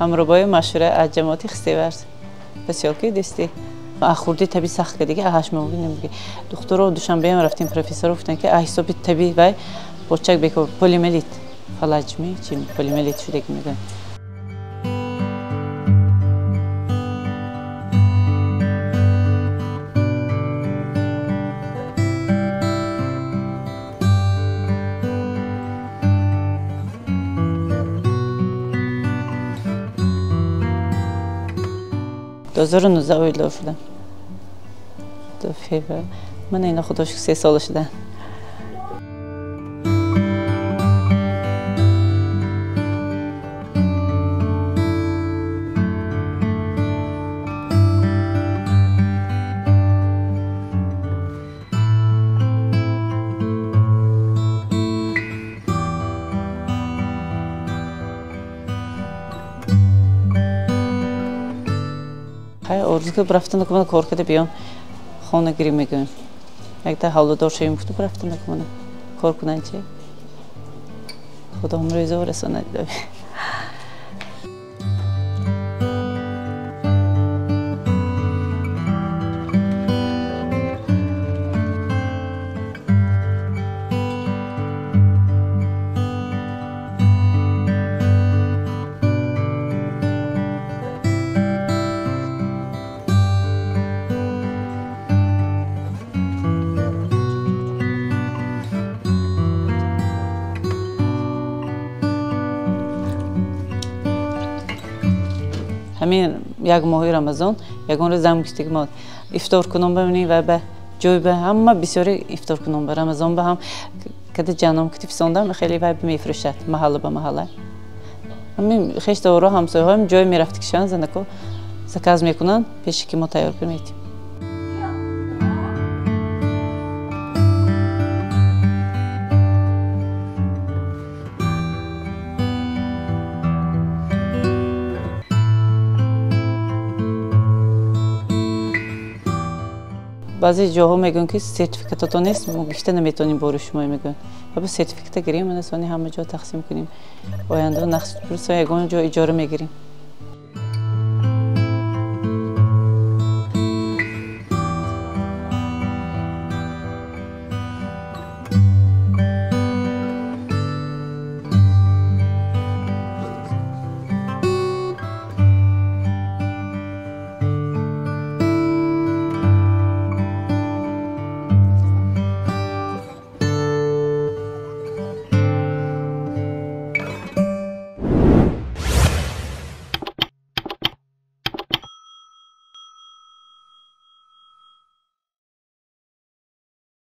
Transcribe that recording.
همروبای مشوره از جماعتی خسته ورد بسیار که دستی آخوردی طبیعی سخت که دیگه هاش موقعی نمیگه دکتر رو دوشنبه هم رفتیم پروفسور گفتن که حسابی طبیعی و بچک بکو پلیملیت فلاج می چی پلیملیت شده که میگن دوزارو نزاویل شدم دو فیبر من اینا خودش 3 سال شدن Orada bıraktığında kumana korkuda bir an xona girme gün. Belki de havlu dorşayım kutu bıraktığında kumana korkudan çe. Xudam rıza orasına dedi. همین یک ماه رمضان یگان روز زم گشته که ما افطار کنم ببینیم و به جای به هم بسیاری افطار کنم به رمضان به هم کده جانم کتیف سوندم خیلی وای میفروشد محله به محله همین خیلی دورا همسایه هم جای میرفت که شان زنده کو سکاز میکنن پیش که ما تیار کنیم بعضی جاها میگن که سرتیفیکات نیست ما بیشتر نمیتونیم بارش میگن و سرتیفیکات گیریم من سانی همه جا تقسیم کنیم آینده نقش پروسه یگان جا اجاره میگیریم